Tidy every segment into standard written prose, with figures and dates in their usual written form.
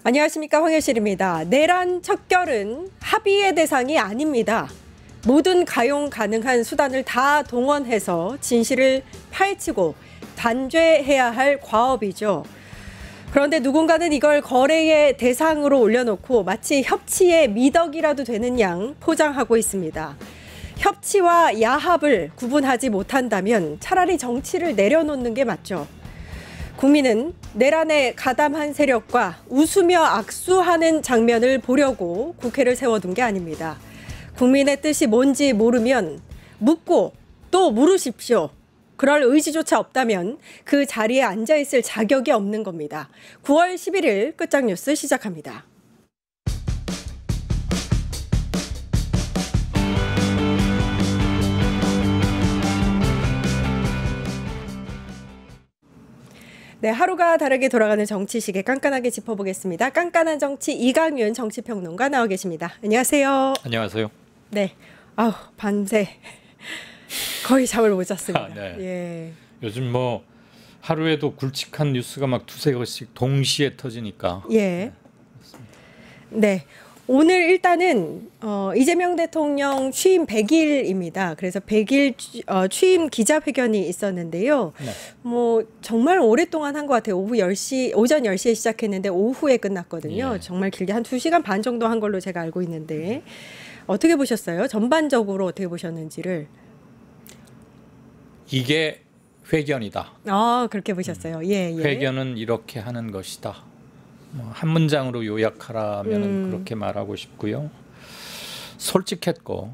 안녕하십니까, 황혜실입니다. 내란 척결은 합의의 대상이 아닙니다. 모든 가용 가능한 수단을 다 동원해서 진실을 파헤치고 단죄해야 할 과업이죠. 그런데 누군가는 이걸 거래의 대상으로 올려놓고 마치 협치의 미덕이라도 되는 양 포장하고 있습니다. 협치와 야합을 구분하지 못한다면 차라리 정치를 내려놓는 게 맞죠. 국민은 내란에 가담한 세력과 웃으며 악수하는 장면을 보려고 국회를 세워둔 게 아닙니다. 국민의 뜻이 뭔지 모르면 묻고 또 물으십시오. 그럴 의지조차 없다면 그 자리에 앉아있을 자격이 없는 겁니다. 9월 11일 끝장뉴스 시작합니다. 네, 하루가 다르게 돌아가는 정치 시계 깐깐하게 짚어보겠습니다. 깐깐한 정치 이강윤 정치평론가 나와 계십니다. 안녕하세요. 안녕하세요. 네, 밤새 거의 잠을 못 잤습니다. 네. 예. 요즘 뭐 하루에도 굵직한 뉴스가 막 두세 개씩 동시에 터지니까. 예. 네. 오늘 일단은 이재명 대통령 취임 100일입니다. 그래서 100일 취임 기자회견이 있었는데요. 네. 뭐 정말 오랫동안 한 것 같아요. 오전 10시에 시작했는데 오후에 끝났거든요. 예. 정말 길게 한 2시간 반 정도 한 걸로 제가 알고 있는데 어떻게 보셨어요? 전반적으로 어떻게 보셨는지를. 이게 회견이다. 그렇게 보셨어요. 예. 회견은 이렇게 하는 것이다. 한 문장으로 요약하라면 그렇게 말하고 싶고요. 솔직했고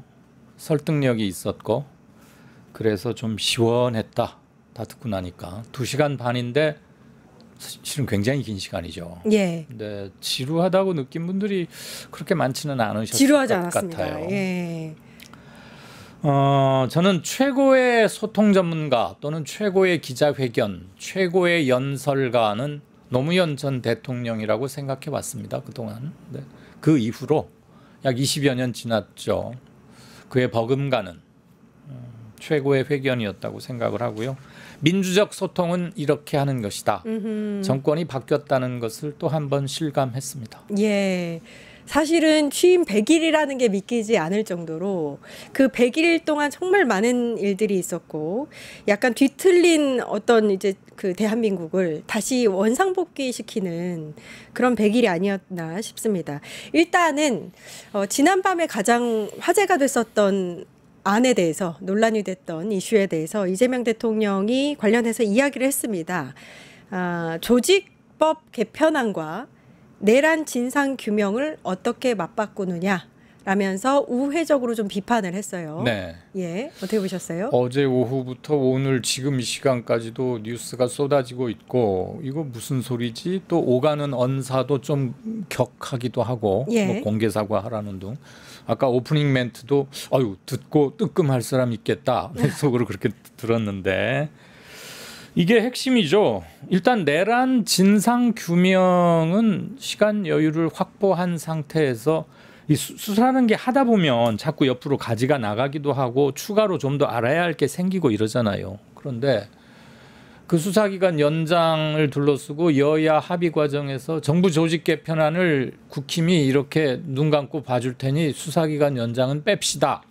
설득력이 있었고 그래서 좀 시원했다. 다 듣고 나니까 2시간 반인데 실은 굉장히 긴 시간이죠. 예. 근데 지루하다고 느낀 분들이 그렇게 많지는 않으셨을 지루하지 것 않았습니다. 같아요. 예. 저는 최고의 소통 전문가 또는 최고의 기자회견, 최고의 연설가는 노무현 전 대통령이라고 생각해 왔습니다. 그동안. 네. 그 이후로 약 20여 년 지났죠. 그의 버금가는 최고의 회견이었다고 생각을 하고요. 민주적 소통은 이렇게 하는 것이다. 정권이 바뀌었다는 것을 또 한 번 실감했습니다. 예. 사실은 취임 100일이라는 게 믿기지 않을 정도로 그 100일 동안 정말 많은 일들이 있었고 약간 뒤틀린 어떤 이제 그 대한민국을 다시 원상복귀 시키는 그런 100일이 아니었나 싶습니다. 일단은 지난밤에 가장 화제가 됐었던 안에 대해서 논란이 됐던 이슈에 대해서 이재명 대통령이 관련해서 이야기를 했습니다. 조직법 개편안과 내란 진상 규명을 어떻게 맞바꾸느냐 라면서 우회적으로 좀 비판을 했어요. 네. 예, 어떻게 보셨어요? 어제 오후부터 오늘 지금 이 시간까지도 뉴스가 쏟아지고 있고 이거 무슨 소리지? 또 오가는 언사도 좀 격하기도 하고 예. 뭐 공개 사과하라는 둥. 아까 오프닝 멘트도 듣고 뜨끔할 사람 있겠다 속으로 그렇게 들었는데 이게 핵심이죠. 일단 내란 진상 규명은 시간 여유를 확보한 상태에서 이 수사하는 게 하다 보면 자꾸 옆으로 가지가 나가기도 하고 추가로 좀 더 알아야 할 게 생기고 이러잖아요. 그런데 그 수사기간 연장을 둘러쓰고 여야 합의 과정에서 정부 조직 개편안을 국힘이 이렇게 눈 감고 봐줄 테니 수사기간 연장은 뺍시다.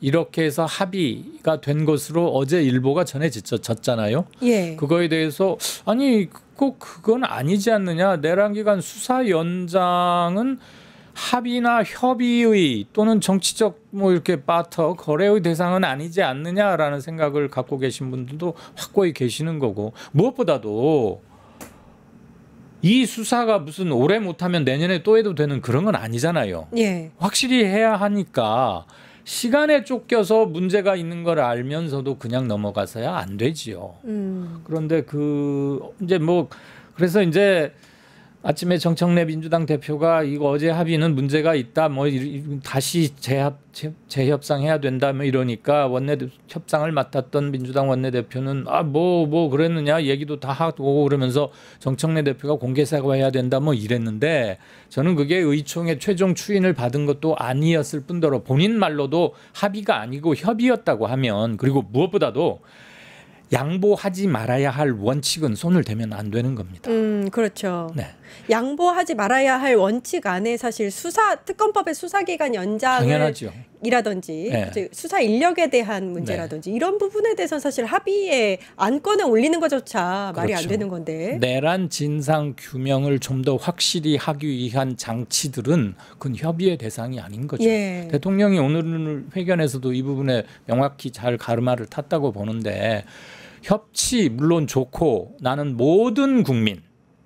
이렇게 해서 합의가 된 것으로 어제 일보가 전해졌잖아요. 예. 그거에 대해서 아니 꼭 그건 아니지 않느냐. 내란 기간 수사 연장은 합의나 협의의 또는 정치적 뭐 이렇게 바터 거래의 대상은 아니지 않느냐라는 생각을 갖고 계신 분들도 확고히 계시는 거고 무엇보다도 이 수사가 무슨 올해 못하면 내년에 또 해도 되는 그런 건 아니잖아요. 예. 확실히 해야 하니까 시간에 쫓겨서 문제가 있는 걸 알면서도 그냥 넘어가서야 안 되지요. 그런데 그래서 이제 아침에 정청래 민주당 대표가 이거 어제 합의는 문제가 있다. 뭐 다시 재협상해야 된다. 뭐 이러니까 협상을 맡았던 민주당 원내대표는 뭐 그랬느냐 얘기도 다 하고 그러면서 정청래 대표가 공개 사과해야 된다. 뭐 이랬는데 저는 그게 의총의 최종 추인을 받은 것도 아니었을 뿐더러 본인 말로도 합의가 아니고 협의였다고 하면 그리고 무엇보다도 양보하지 말아야 할 원칙은 손을 대면 안 되는 겁니다. 그렇죠. 네. 양보하지 말아야 할 원칙 안에 사실 특검법의 수사기간 당연하죠. 연장이라든지 네. 수사 인력에 대한 문제라든지 이런 부분에 대해서는 사실 합의에 안건에 올리는 것조차 말이 안 그렇죠. 되는 건데. 내란 진상 규명을 좀 더 확실히 하기 위한 장치들은 그건 협의의 대상이 아닌 거죠. 예. 대통령이 오늘 회견에서도 이 부분에 명확히 잘 가르마를 탔다고 보는데 협치 물론 좋고 나는 모든 국민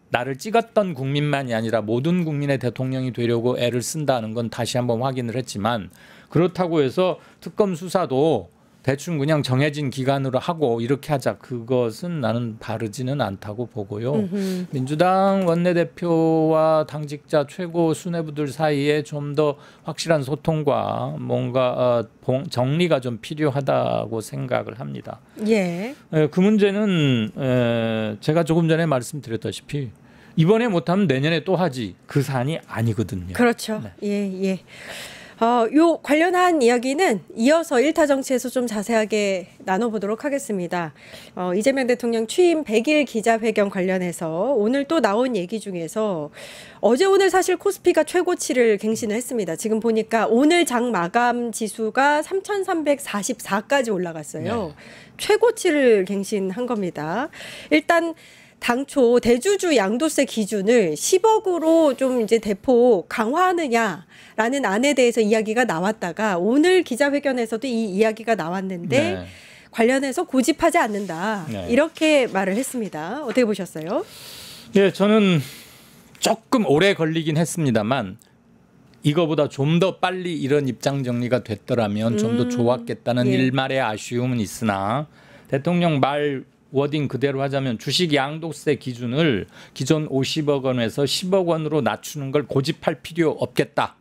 나를 찍었던 국민만이 아니라 모든 국민의 대통령이 되려고 애를 쓴다는 건 다시 한번 확인을 했지만 그렇다고 해서 특검 수사도 대충 그냥 정해진 기간으로 하고 이렇게 하자. 그것은 나는 바르지는 않다고 보고요. 민주당 원내대표와 당직자 최고 수뇌부들 사이에 좀 더 확실한 소통과 뭔가 정리가 좀 필요하다고 생각을 합니다. 예. 그 문제는 제가 조금 전에 말씀드렸다시피 이번에 못하면 내년에 또 하지. 그 사안이 아니거든요. 그렇죠. 네. 예, 예. 요 관련한 이야기는 이어서 1타 정치에서 좀 자세하게 나눠보도록 하겠습니다. 이재명 대통령 취임 100일 기자회견 관련해서 오늘 또 나온 얘기 중에서 어제 오늘 사실 코스피가 최고치를 갱신을 했습니다. 지금 보니까 오늘 장 마감 지수가 3,344까지 올라갔어요. 네. 최고치를 갱신한 겁니다. 일단 당초 대주주 양도세 기준을 10억으로 좀 이제 대폭 강화하느냐라는 안에 대해서 이야기가 나왔다가 오늘 기자회견에서도 이 이야기가 나왔는데 네. 관련해서 고집하지 않는다. 네. 이렇게 말을 했습니다. 어떻게 보셨어요? 예, 저는 조금 오래 걸리긴 했습니다만 이거보다 좀 더 빨리 이런 입장 정리가 됐더라면 좀 더 좋았겠다는 예. 일말의 아쉬움은 있으나 대통령 말 워딩 그대로 하자면 주식 양도세 기준을 기존 50억 원에서 10억 원으로 낮추는 걸 고집할 필요 없겠다.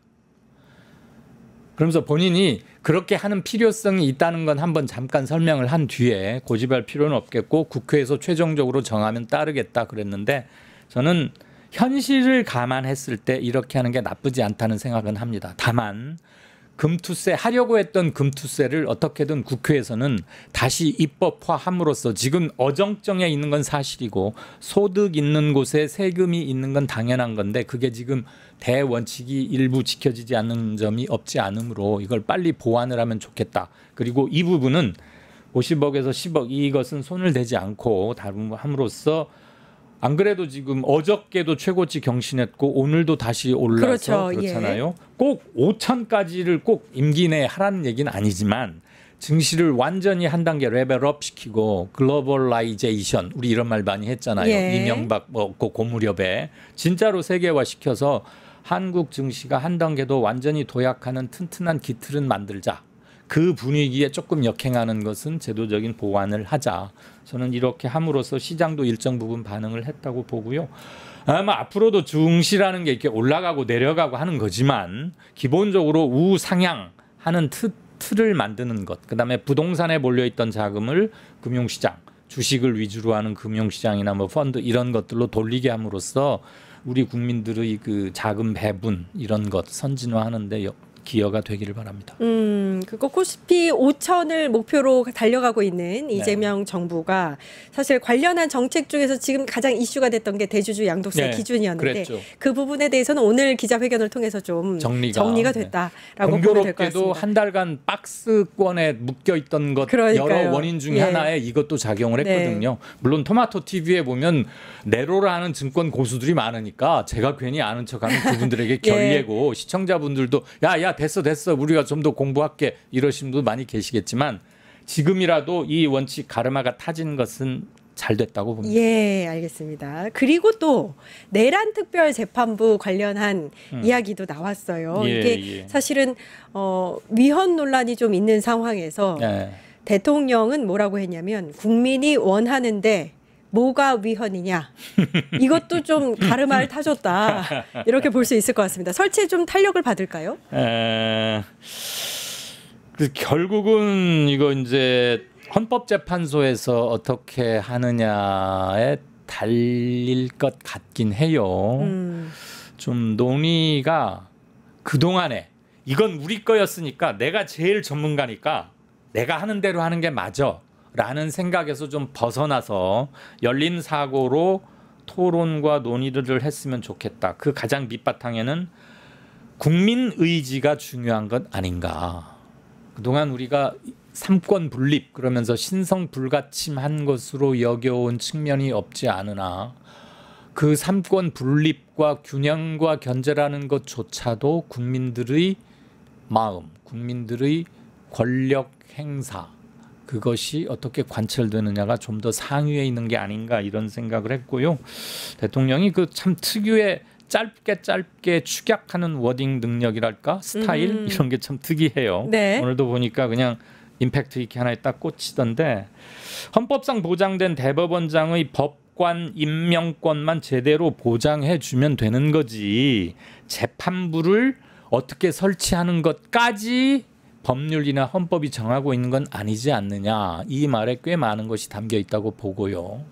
그러면서 본인이 그렇게 하는 필요성이 있다는 건 한번 잠깐 설명을 한 뒤에 고집할 필요는 없겠고 국회에서 최종적으로 정하면 따르겠다 그랬는데 저는 현실을 감안했을 때 이렇게 하는 게 나쁘지 않다는 생각은 합니다. 다만 금투세 하려고 했던 금투세를 어떻게든 국회에서는 다시 입법화함으로써 지금 어정쩡해 있는 건 사실이고 소득 있는 곳에 세금이 있는 건 당연한 건데 그게 지금 대원칙이 일부 지켜지지 않는 점이 없지 않으므로 이걸 빨리 보완을 하면 좋겠다. 그리고 이 부분은 50억에서 10억 이것은 손을 대지 않고 다룸으로써 안 그래도 지금 어저께도 최고치 경신했고 오늘도 다시 올라서 그렇죠. 그렇잖아요. 꼭 5천까지를 꼭 임기 내에 하라는 얘기는 아니지만 증시를 완전히 한 단계 레벨업 시키고 글로벌라이제이션 우리 이런 말 많이 했잖아요. 예. 이명박 그 무렵에 진짜로 세계화 시켜서 한국 증시가 한 단계 더 완전히 도약하는 튼튼한 기틀은 만들자. 그 분위기에 조금 역행하는 것은 제도적인 보완을 하자. 저는 이렇게 함으로써 시장도 일정 부분 반응을 했다고 보고요. 아마 앞으로도 증시라는 게 이렇게 올라가고 내려가고 하는 거지만 기본적으로 우상향하는 틀을 만드는 것. 그다음에 부동산에 몰려있던 자금을 금융시장, 주식을 위주로 하는 금융시장이나 뭐 펀드 이런 것들로 돌리게 함으로써 우리 국민들의 그 자금 배분 이런 것 선진화하는데 기여가 되기를 바랍니다. 그거 코스피 5천을 목표로 달려가고 있는 이재명 정부가 사실 관련한 정책 중에서 지금 가장 이슈가 됐던 게 대주주 양도세 기준이었는데 그랬죠. 그 부분에 대해서는 오늘 기자회견을 통해서 좀 정리가 됐다라고 보면 될 것 같습니다. 공교롭게도 한 달간 박스권에 묶여 있던 것 그러니까요. 여러 원인 중에 하나에 이것도 작용을 했거든요. 물론 토마토 TV에 보면 내로라 하는 증권 고수들이 많으니까 제가 괜히 아는 척하면 그분들에게 결례고 시청자분들도 야 됐어 우리가 좀 더 공부할게 이러신 분도 많이 계시겠지만 지금이라도 이 원칙 가르마가 타진 것은 잘 됐다고 봅니다. 예, 알겠습니다. 그리고 또 내란 특별재판부 관련한 이야기도 나왔어요. 이게 사실은 위헌 논란이 좀 있는 상황에서 대통령은 뭐라고 했냐면 국민이 원하는데 뭐가 위헌이냐 이것도 좀 가르마를 타줬다 이렇게 볼 수 있을 것 같습니다. 설치에 좀 탄력을 받을까요? 결국은 이거 이제 헌법재판소에서 어떻게 하느냐에 달릴 것 같긴 해요. 좀 논의가 그동안에 이건 우리 거였으니까 내가 제일 전문가니까 내가 하는 대로 하는 게 맞아 라는 생각에서 좀 벗어나서 열린 사고로 토론과 논의를 했으면 좋겠다. 그 가장 밑바탕에는 국민 의지가 중요한 것 아닌가. 그동안 우리가 삼권 분립 그러면서 신성 불가침한 것으로 여겨온 측면이 없지 않으나 그 삼권 분립과 균형과 견제라는 것조차도 국민들의 마음, 국민들의 권력 행사 그것이 어떻게 관철되느냐가 좀 더 상위에 있는 게 아닌가 이런 생각을 했고요. 대통령이 그 참 특유의 짧게 축약하는 워딩 능력이랄까 스타일 이런 게 참 특이해요. 네. 오늘도 보니까 그냥 임팩트 있게 하나에 딱 꽂히던데 헌법상 보장된 대법원장의 법관 임명권만 제대로 보장해 주면 되는 거지 재판부를 어떻게 설치하는 것까지 법률이나 헌법이 정하고 있는 건 아니지 않느냐. 이 말에 꽤 많은 것이 담겨 있다고 보고요.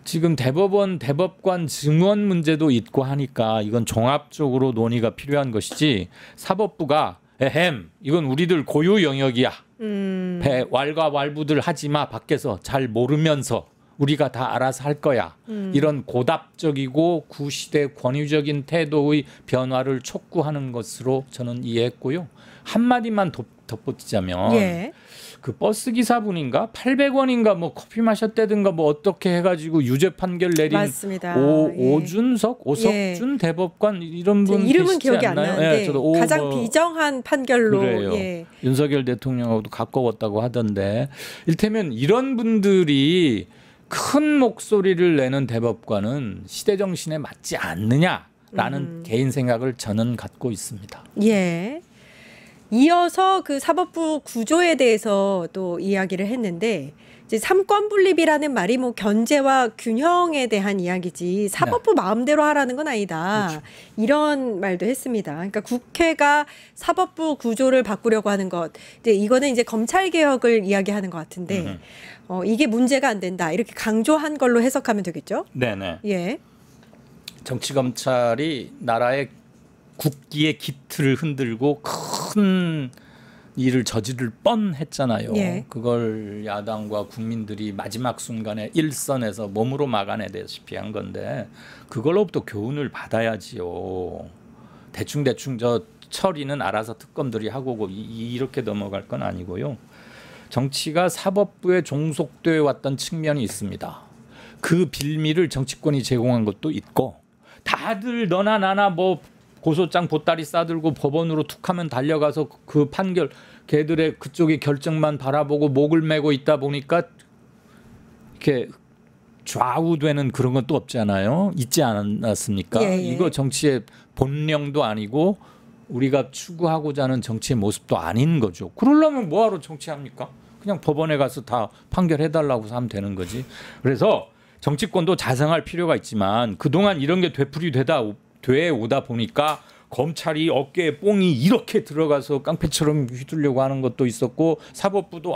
지금 대법원, 대법관 증원 문제도 있고 하니까 이건 종합적으로 논의가 필요한 것이지 사법부가 이건 우리들 고유 영역이야. 왈가왈부들 하지 마. 밖에서 잘 모르면서 우리가 다 알아서 할 거야. 이런 고답적이고 구시대 권위적인 태도의 변화를 촉구하는 것으로 저는 이해했고요. 한마디만 덧붙이자면 예. 그 버스 기사분인가 800원인가 뭐 커피 마셨다든가 뭐 어떻게 해가지고 유죄 판결 내린 맞습니다. 오석준 예. 대법관 이런 분 이름은 계시지 기억이 않나요? 안 나는데 예, 저도 가장 비정한 판결로 그래요. 예. 윤석열 대통령하고도 가까웠다고 하던데 일테면 이런 분들이 큰 목소리를 내는 대법관은 시대 정신에 맞지 않느냐라는 개인 생각을 저는 갖고 있습니다. 예. 이어서 그 사법부 구조에 대해서 또 이야기를 했는데 이제 삼권 분립이라는 말이 뭐 견제와 균형에 대한 이야기지 사법부 마음대로 하라는 건 아니다. 그렇죠. 이런 말도 했습니다. 그러니까 국회가 사법부 구조를 바꾸려고 하는 것, 이제 이거는 이제 검찰 개혁을 이야기하는 것 같은데 이게 문제가 안 된다. 이렇게 강조한 걸로 해석하면 되겠죠? 네네. 예. 정치 검찰이 나라의 국기의 기틀을 흔들고 큰 일을 저지를 뻔했잖아요. 예. 그걸 야당과 국민들이 마지막 순간에 일선에서 몸으로 막아내다시피 한 건데 그걸로부터 교훈을 받아야지요. 대충 저 처리는 알아서 특검들이 하고 오고 이렇게 넘어갈 건 아니고요. 정치가 사법부에 종속돼 왔던 측면이 있습니다. 그 빌미를 정치권이 제공한 것도 있고 다들 너나 나나 뭐 고소장 보따리 싸들고 법원으로 툭하면 달려가서 그 판결 걔들의 그쪽의 결정만 바라보고 목을 메고 있다 보니까 이렇게 좌우되는 그런 건 또 없잖아요. 있지 않았습니까? 예. 이거 정치의 본령도 아니고 우리가 추구하고자 하는 정치의 모습도 아닌 거죠. 그러려면 뭐하러 정치합니까? 그냥 법원에 가서 다 판결해달라고 하면 되는 거지. 그래서 정치권도 자성할 필요가 있지만 그동안 이런 게 되어 오다 보니까 검찰이 어깨에 뽕이 이렇게 들어가서 깡패처럼 휘두르려고 하는 것도 있었고 사법부도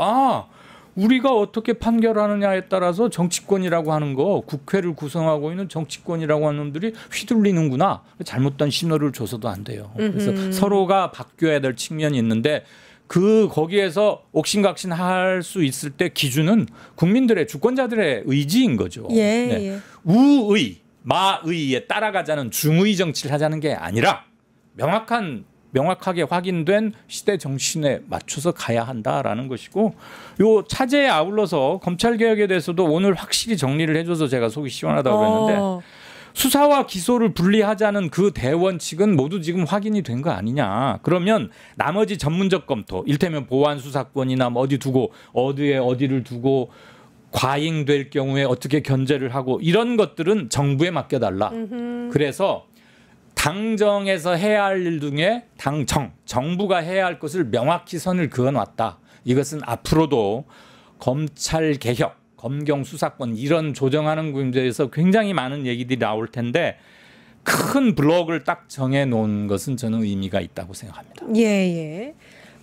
우리가 어떻게 판결하느냐에 따라서 정치권이라고 하는 거 국회를 구성하고 있는 정치권이라고 하는 놈들이 휘둘리는구나. 잘못된 신호를 줘서도 안 돼요. 그래서 서로가 바뀌어야 될 측면이 있는데 거기에서 옥신각신 할 수 있을 때 기준은 국민들의 주권자들의 의지인 거죠. 예. 네. 예. 우의 마의에 따라가자는 중의 정치를 하자는 게 아니라 명확하게 확인된 시대 정신에 맞춰서 가야 한다라는 것이고 요 차제에 아울러서 검찰 개혁에 대해서도 오늘 확실히 정리를 해줘서 제가 속이 시원하다고 그랬는데 수사와 기소를 분리하자는 그 대원칙은 모두 지금 확인이 된 거 아니냐. 그러면 나머지 전문적 검토 일테면 보안 수사권이나 뭐 어디를 두고 과잉될 경우에 어떻게 견제를 하고 이런 것들은 정부에 맡겨달라. 그래서 당정에서 해야 할 일 중에 정부가 해야 할 것을 명확히 선을 그어놨다. 이것은 앞으로도 검찰 개혁, 검경 수사권 이런 조정하는 문제에서 굉장히 많은 얘기들이 나올 텐데 큰 블록을 딱 정해놓은 것은 저는 의미가 있다고 생각합니다. 예.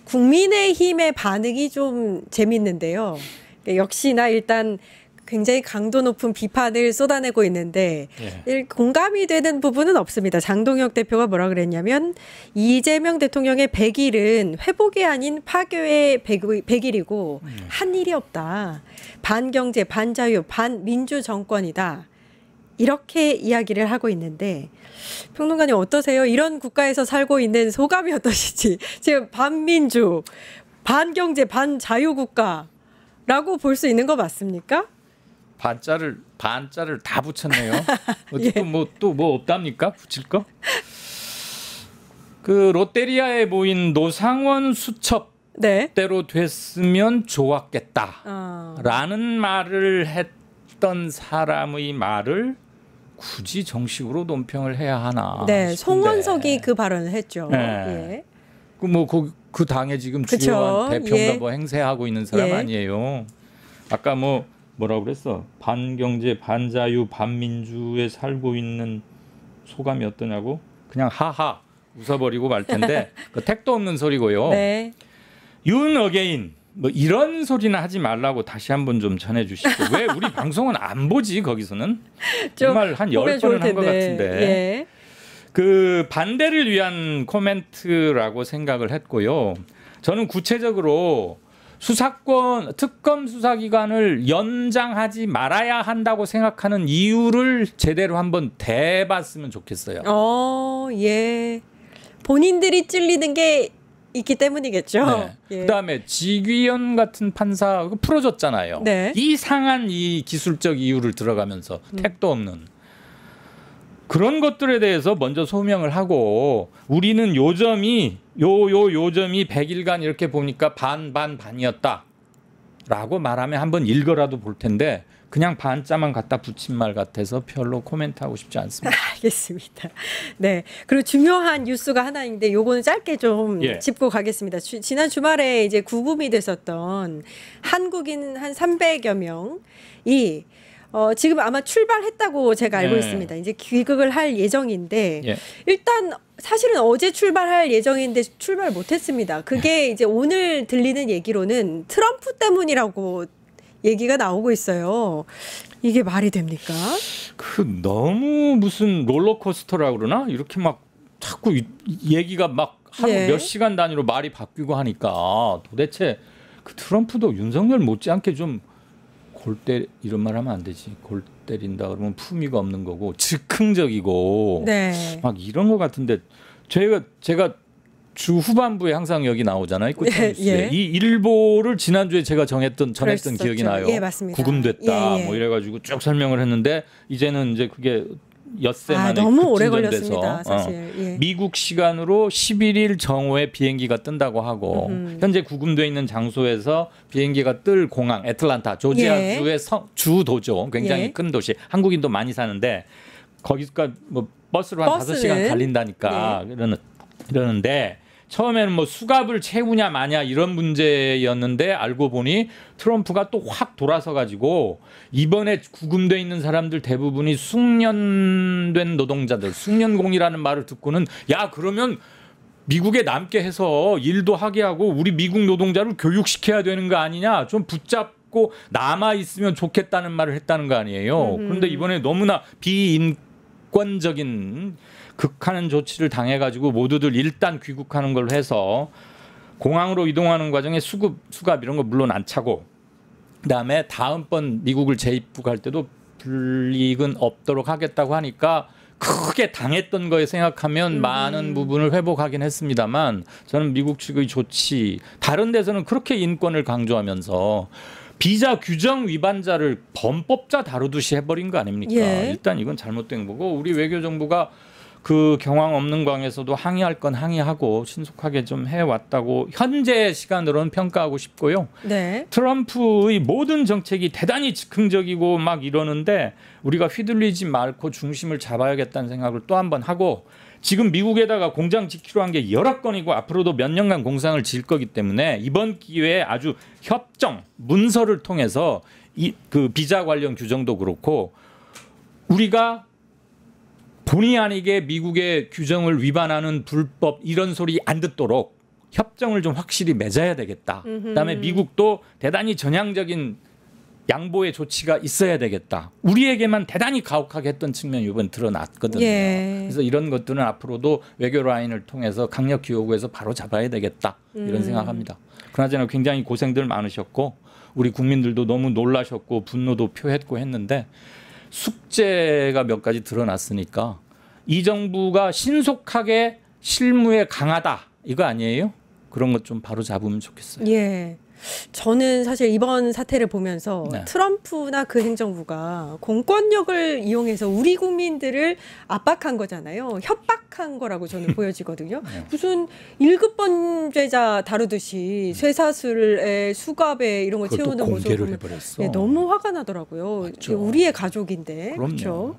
국민의힘의 반응이 좀 재밌는데요. 역시나 일단 굉장히 강도 높은 비판을 쏟아내고 있는데 공감이 되는 부분은 없습니다. 장동혁 대표가 뭐라 그랬냐면 이재명 대통령의 100일은 회복이 아닌 파괴의 100일이고 한 일이 없다. 반경제, 반자유, 반민주 정권이다. 이렇게 이야기를 하고 있는데 평론가님 어떠세요? 이런 국가에서 살고 있는 소감이 어떠신지. 지금 반민주, 반경제, 반자유국가라고 볼 수 있는 거 맞습니까? 반자를 다 붙였네요. 어떻게 뭐 없답니까? 붙일 거? 그 롯데리아에 모인 노상원 수첩대로 됐으면 좋았겠다라는 말을 했던 사람의 말을 굳이 정식으로 논평을 해야 하나? 네, 싶은데. 송원석이 그 발언을 했죠. 네. 그 당에 지금 주요한 대표인가 뭐 행세하고 있는 사람 아니에요. 아까 뭐라고 그랬어? 반경제, 반자유, 반민주에 살고 있는 소감이 어떠냐고? 그냥 하하 웃어버리고 말 텐데 그 택도 없는 소리고요. 네. 윤 어게인 뭐 이런 소리나 하지 말라고 다시 한번 좀 전해주시고 왜 우리 방송은 안 보지 거기서는? 정말 한 10번은 한 것 같은데. 예. 그 반대를 위한 코멘트라고 생각을 했고요. 저는 구체적으로 특검 수사기관을 연장하지 말아야 한다고 생각하는 이유를 제대로 한번 대봤으면 좋겠어요. 예. 본인들이 찔리는 게 있기 때문이겠죠. 네. 예. 그다음에 지귀현 같은 판사 풀어줬잖아요. 네. 이상한 이 기술적 이유를 들어가면서 택도 없는. 그런 것들에 대해서 먼저 소명을 하고 우리는 요점이 100일간 이렇게 보니까 반이었다 라고 말하면 한번 읽어라도 볼 텐데 그냥 반자만 갖다 붙인 말 같아서 별로 코멘트하고 싶지 않습니다. 알겠습니다. 네. 그리고 중요한 뉴스가 하나 있는데 요거는 짧게 좀 짚고 가겠습니다. 지난 주말에 이제 구금이 됐었던 한국인 한 300여 명이 지금 아마 출발했다고 제가 알고 있습니다. 이제 귀국을 할 예정인데 일단 사실은 어제 출발할 예정인데 출발 못했습니다. 그게 이제 오늘 들리는 얘기로는 트럼프 때문이라고 얘기가 나오고 있어요. 이게 말이 됩니까? 너무 무슨 롤러코스터라고 그러나? 이렇게 막 자꾸 얘기가 막 하루 몇 시간 단위로 말이 바뀌고 하니까 도대체 그 트럼프도 윤석열 못지않게 좀 이런 말 하면 안 되지. 골 때린다 그러면 품위가 없는 거고 즉흥적이고 막 이런 것 같은데 제가 주 후반부에 항상 여기 나오잖아요. 꽃장뉴스에. 이 일보를 지난주에 제가 전했던 기억이 나요. 맞습니다. 구금됐다 뭐 이래가지고 쭉 설명을 했는데 이제는 이제 그게 엿새 만에 너무 오래 걸렸습니다. 사실. 미국 시간으로 11일 정오에 비행기가 뜬다고 하고 현재 구금돼 있는 장소에서 비행기가 뜰 공항 애틀란타 조지아주의 주도죠. 굉장히 큰 도시. 한국인도 많이 사는데 거기가 뭐 버스로 한 5시간 달린다니까 그러는데 처음에는 수갑을 채우냐 마냐 이런 문제였는데 알고 보니 트럼프가 또 확 돌아서 가지고 이번에 구금돼 있는 사람들 대부분이 숙련된 노동자들, 숙련공이라는 말을 듣고는 야 그러면 미국에 남게 해서 일도 하게 하고 우리 미국 노동자를 교육시켜야 되는 거 아니냐 좀 붙잡고 남아 있으면 좋겠다는 말을 했다는 거 아니에요. 그런데 이번에 너무나 비인권적인 극하는 조치를 당해가지고 모두들 일단 귀국하는 걸로 해서 공항으로 이동하는 과정에 수갑 이런 거 물론 안 차고 그다음에 다음번 미국을 재입국할 때도 불이익은 없도록 하겠다고 하니까 크게 당했던 거에 생각하면 많은 부분을 회복하긴 했습니다만 저는 미국 측의 조치 다른 데서는 그렇게 인권을 강조하면서 비자 규정 위반자를 범법자 다루듯이 해버린 거 아닙니까? 일단 이건 잘못된 거고 우리 외교정부가 그 경황 없는 광에서도 항의할 건 항의하고 신속하게 좀 해왔다고 현재 시간으로는 평가하고 싶고요. 트럼프의 모든 정책이 대단히 즉흥적이고 막 이러는데 우리가 휘둘리지 말고 중심을 잡아야겠다는 생각을 또 한 번 하고 지금 미국에다가 공장 짓기로 한 게 여러 건이고 앞으로도 몇 년간 공장을 지을 거기 때문에 이번 기회에 아주 문서를 통해서 그 비자 관련 규정도 그렇고 우리가 본의 아니게 미국의 규정을 위반하는 불법 이런 소리 안 듣도록 협정을 좀 확실히 맺어야 되겠다. 그다음에 미국도 대단히 전향적인 양보의 조치가 있어야 되겠다. 우리에게만 대단히 가혹하게 했던 측면이 이번 드러났거든요. 그래서 이런 것들은 앞으로도 외교 라인을 통해서 강력히 요구해서 바로 잡아야 되겠다. 이런 생각합니다. 그나저나 굉장히 고생들 많으셨고 우리 국민들도 너무 놀라셨고 분노도 표했고 했는데 숙제가 몇 가지 드러났으니까 이 정부가 신속하게 실무에 강하다 이거 아니에요? 그런 것 좀 바로 잡으면 좋겠어요. 예. 저는 사실 이번 사태를 보면서 네. 트럼프나 그 행정부가 공권력을 이용해서 우리 국민들을 압박한 거잖아요. 협박한 거라고 저는 보여지거든요. 네. 무슨 1급 범죄자 다루듯이 쇠사슬에 수갑에 이런 거 그것도 채우는 모습을 공개를 보면 해버렸어. 예, 너무 화가 나더라고요. 맞죠. 우리의 가족인데. 그럼요. 그렇죠.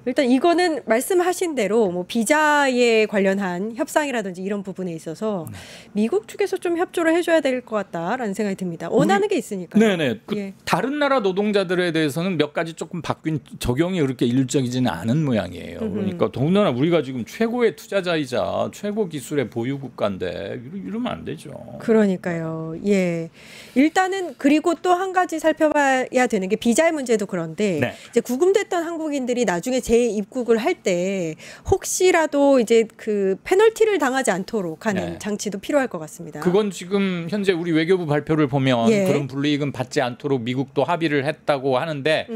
일단 이거는 말씀하신 대로 뭐 비자에 관련한 협상이라든지 이런 부분에 있어서 미국 측에서 좀 협조를 해줘야 될 것 같다라는 생각이 듭니다. 원하는 게 있으니까요. 네네. 그 예. 다른 나라 노동자들에 대해서는 몇 가지 조금 바뀐 적용이 그렇게 일적이지는 않은 모양이에요. 그러니까 더군다나 우리가 지금 최고의 투자자이자 최고 기술의 보유 국가인데 이러면 안 되죠. 그러니까요. 예. 일단은 그리고 또 한 가지 살펴봐야 되는 게 비자의 문제도 그런데 네. 이제 구금됐던 한국인들이 나중에 재입국을 할 때 혹시라도 이제 그 페널티를 당하지 않도록 하는 네. 장치도 필요할 것 같습니다. 그건 지금 현재 우리 외교부 발표를 보면 예. 그런 불이익은 받지 않도록 미국도 합의를 했다고 하는데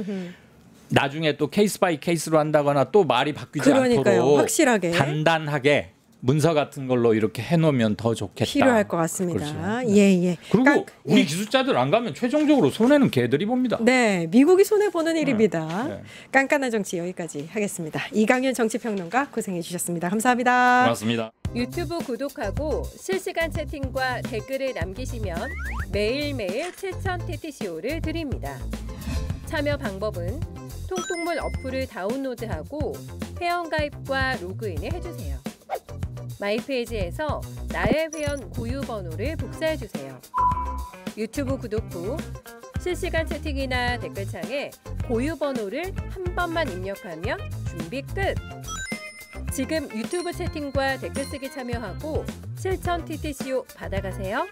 나중에 또 케이스 바이 케이스로 한다거나 또 말이 바뀌지 그러니까요. 않도록 확실하게 단단하게 문서 같은 걸로 이렇게 해놓으면 더 좋겠다. 필요할 것 같습니다. 그렇죠. 예. 그리고 우리 예. 기술자들 안 가면 최종적으로 손해는 걔들이 봅니다. 네, 미국이 손해 보는 일입니다. 네. 깐깐한 정치 여기까지 하겠습니다. 이강윤 정치평론가 고생해 주셨습니다. 감사합니다. 고맙습니다. 유튜브 구독하고 실시간 채팅과 댓글을 남기시면 매일매일 7,000TTCO를 드립니다. 참여 방법은 통통물 어플을 다운로드하고 회원가입과 로그인을 해주세요. 마이페이지에서 나의 회원 고유 번호를 복사해주세요. 유튜브 구독 후 실시간 채팅이나 댓글창에 고유 번호를 한 번만 입력하면 준비 끝! 지금 유튜브 채팅과 댓글 쓰기 참여하고 7,000TTCO 받아가세요.